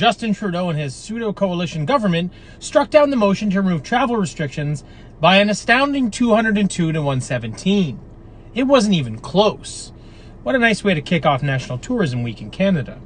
Justin Trudeau and his pseudo-coalition government struck down the motion to remove travel restrictions by an astounding 202 to 117. It wasn't even close. What a nice way to kick off National Tourism Week in Canada.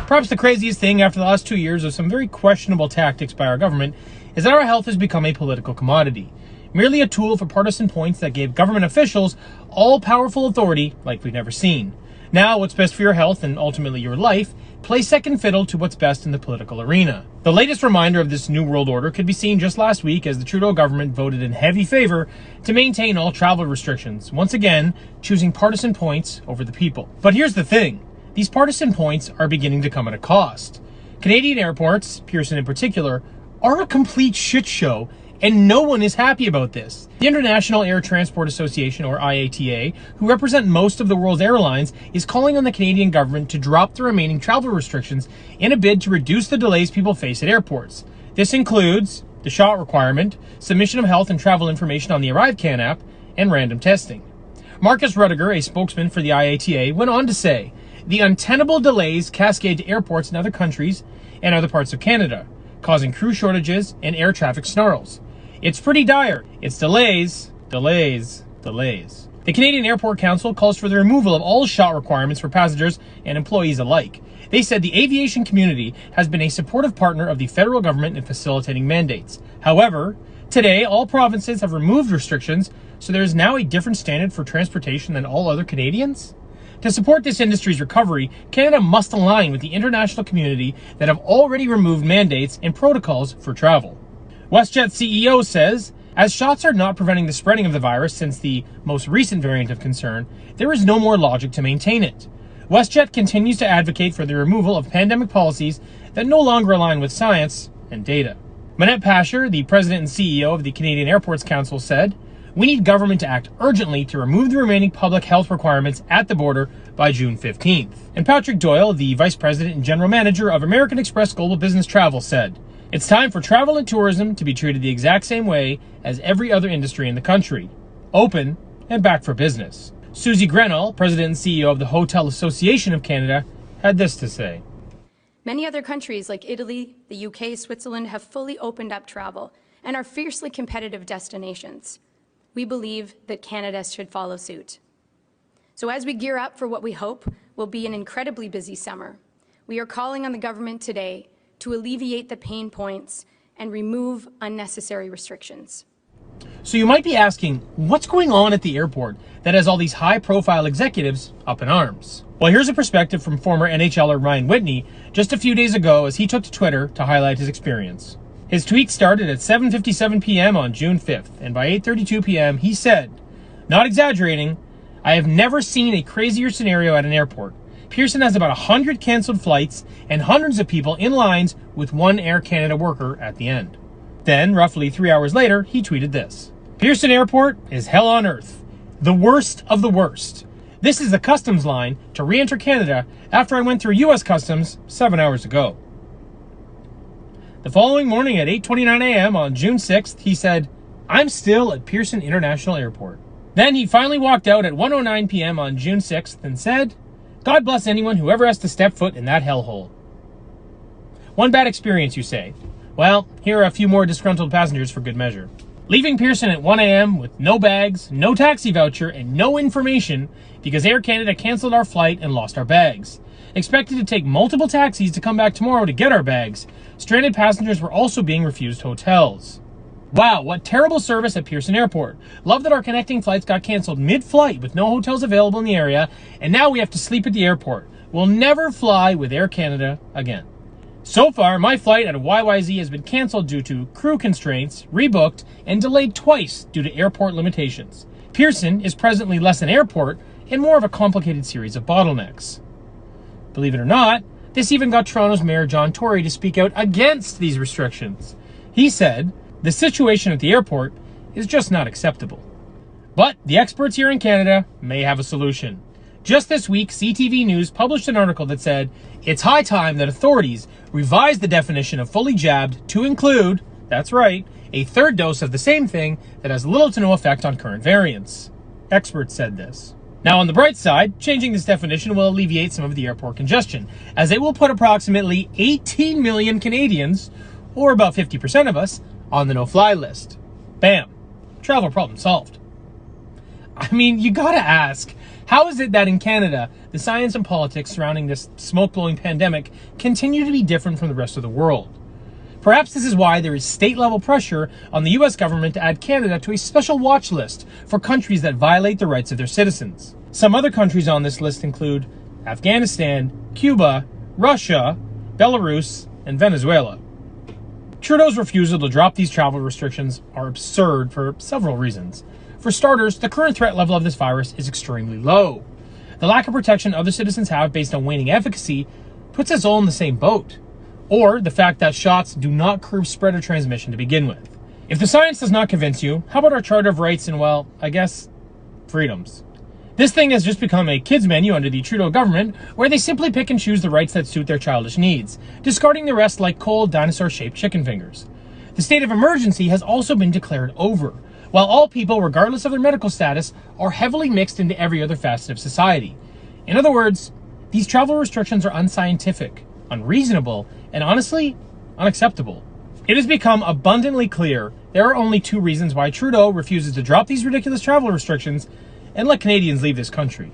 Perhaps the craziest thing after the last 2 years of some very questionable tactics by our government is that our health has become a political commodity, merely a tool for partisan points that gave government officials all-powerful authority like we've never seen. Now, what's best for your health and ultimately your life plays second fiddle to what's best in the political arena. The latest reminder of this new world order could be seen just last week as the Trudeau government voted in heavy favor to maintain all travel restrictions, once again choosing partisan points over the people. But here's the thing. These partisan points are beginning to come at a cost. Canadian airports, Pearson in particular, are a complete shit show, and no one is happy about this. The International Air Transport Association, or IATA, who represent most of the world's airlines, is calling on the Canadian government to drop the remaining travel restrictions in a bid to reduce the delays people face at airports. This includes the shot requirement, submission of health and travel information on the ArriveCAN app, and random testing. Marcus Rudiger, a spokesman for the IATA, went on to say, "The untenable delays cascade to airports in other countries and other parts of Canada, causing crew shortages and air traffic snarls. It's pretty dire. It's delays, delays, delays." The Canadian Airport Council calls for the removal of all shot requirements for passengers and employees alike. They said the aviation community has been a supportive partner of the federal government in facilitating mandates. However, today all provinces have removed restrictions, so there is now a different standard for transportation than all other Canadians? To support this industry's recovery, Canada must align with the international community that have already removed mandates and protocols for travel. WestJet CEO says, "As shots are not preventing the spreading of the virus since the most recent variant of concern, there is no more logic to maintain it." WestJet continues to advocate for the removal of pandemic policies that no longer align with science and data. Manette Pasher, the president and CEO of the Canadian Airports Council, said, "We need government to act urgently to remove the remaining public health requirements at the border by June 15th. And Patrick Doyle, the vice president and general manager of American Express Global Business Travel, said, "It's time for travel and tourism to be treated the exact same way as every other industry in the country. Open and back for business." Susie Grenell, president and CEO of the Hotel Association of Canada, had this to say. "Many other countries like Italy, the UK, Switzerland have fully opened up travel and are fiercely competitive destinations. We believe that Canada should follow suit. So as we gear up for what we hope will be an incredibly busy summer, we are calling on the government today to alleviate the pain points and remove unnecessary restrictions." So you might be asking, what's going on at the airport that has all these high-profile executives up in arms? Well, here's a perspective from former NHLer Ryan Whitney just a few days ago as he took to Twitter to highlight his experience. His tweet started at 7:57 p.m. on June 5th, and by 8:32 p.m. he said, "Not exaggerating, I have never seen a crazier scenario at an airport. Pearson has about 100 canceled flights and hundreds of people in lines with one Air Canada worker at the end." Then, roughly 3 hours later, he tweeted this. "Pearson Airport is hell on earth. The worst of the worst. This is the customs line to re-enter Canada after I went through U.S. Customs 7 hours ago." The following morning at 8:29 a.m. on June 6th, he said, "I'm still at Pearson International Airport." Then he finally walked out at 1:09 p.m. on June 6th and said, "God bless anyone who ever has to step foot in that hellhole." One bad experience, you say? Well, here are a few more disgruntled passengers for good measure. Leaving Pearson at 1 a.m. with no bags, no taxi voucher, and no information because Air Canada canceled our flight and lost our bags. Expected to take multiple taxis to come back tomorrow to get our bags. Stranded passengers were also being refused hotels. Wow, what terrible service at Pearson Airport. Love that our connecting flights got canceled mid-flight with no hotels available in the area, and now we have to sleep at the airport. We'll never fly with Air Canada again. So far, my flight out of YYZ has been canceled due to crew constraints, rebooked, and delayed twice due to airport limitations. Pearson is presently less an airport and more of a complicated series of bottlenecks. Believe it or not, this even got Toronto's Mayor John Tory to speak out against these restrictions. He said, "The situation at the airport is just not acceptable." But the experts here in Canada may have a solution. Just this week, CTV News published an article that said, it's high time that authorities revise the definition of fully jabbed to include, that's right, a third dose of the same thing that has little to no effect on current variants. Experts said this. Now, on the bright side, changing this definition will alleviate some of the airport congestion, as it will put approximately 18 million Canadians, or about 50% of us, on the no-fly list. Bam. Travel problem solved. I mean, you gotta ask, how is it that in Canada, the science and politics surrounding this smoke-blowing pandemic continue to be different from the rest of the world? Perhaps this is why there is state-level pressure on the US government to add Canada to a special watch list for countries that violate the rights of their citizens. Some other countries on this list include Afghanistan, Cuba, Russia, Belarus, and Venezuela. Trudeau's refusal to drop these travel restrictions are absurd for several reasons. For starters, the current threat level of this virus is extremely low. The lack of protection other citizens have based on waning efficacy puts us all in the same boat. Or the fact that shots do not curb spread or transmission to begin with. If the science does not convince you, how about our Charter of Rights and, well, I guess, freedoms? This thing has just become a kids menu under the Trudeau government, where they simply pick and choose the rights that suit their childish needs, discarding the rest like cold, dinosaur-shaped chicken fingers. The state of emergency has also been declared over, while all people, regardless of their medical status, are heavily mixed into every other facet of society. In other words, these travel restrictions are unscientific, unreasonable, and honestly, unacceptable. It has become abundantly clear there are only two reasons why Trudeau refuses to drop these ridiculous travel restrictions and let Canadians leave this country.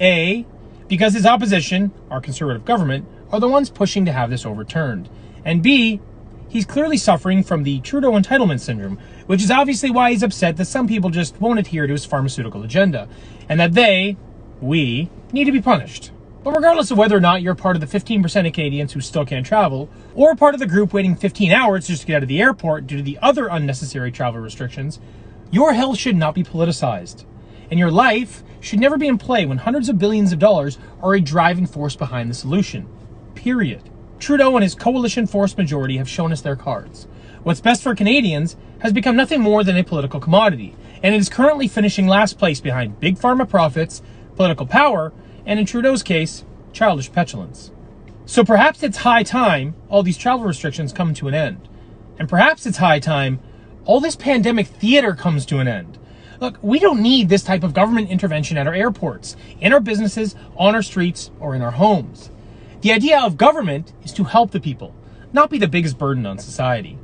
A, because his opposition, our Conservative government, are the ones pushing to have this overturned. And B, he's clearly suffering from the Trudeau entitlement syndrome, which is obviously why he's upset that some people just won't adhere to his pharmaceutical agenda, and that we, need to be punished. But regardless of whether or not you're part of the 15% of Canadians who still can't travel, or part of the group waiting 15 hours just to get out of the airport due to the other unnecessary travel restrictions, your health should not be politicized. And your life should never be in play when hundreds of billions of dollars are a driving force behind the solution. Period. Trudeau and his coalition force majority have shown us their cards. What's best for Canadians has become nothing more than a political commodity, and it is currently finishing last place behind big pharma profits, political power, and in Trudeau's case, childish petulance. So perhaps it's high time all these travel restrictions come to an end. And perhaps it's high time all this pandemic theater comes to an end. Look, we don't need this type of government intervention at our airports, in our businesses, on our streets, or in our homes. The idea of government is to help the people, not be the biggest burden on society.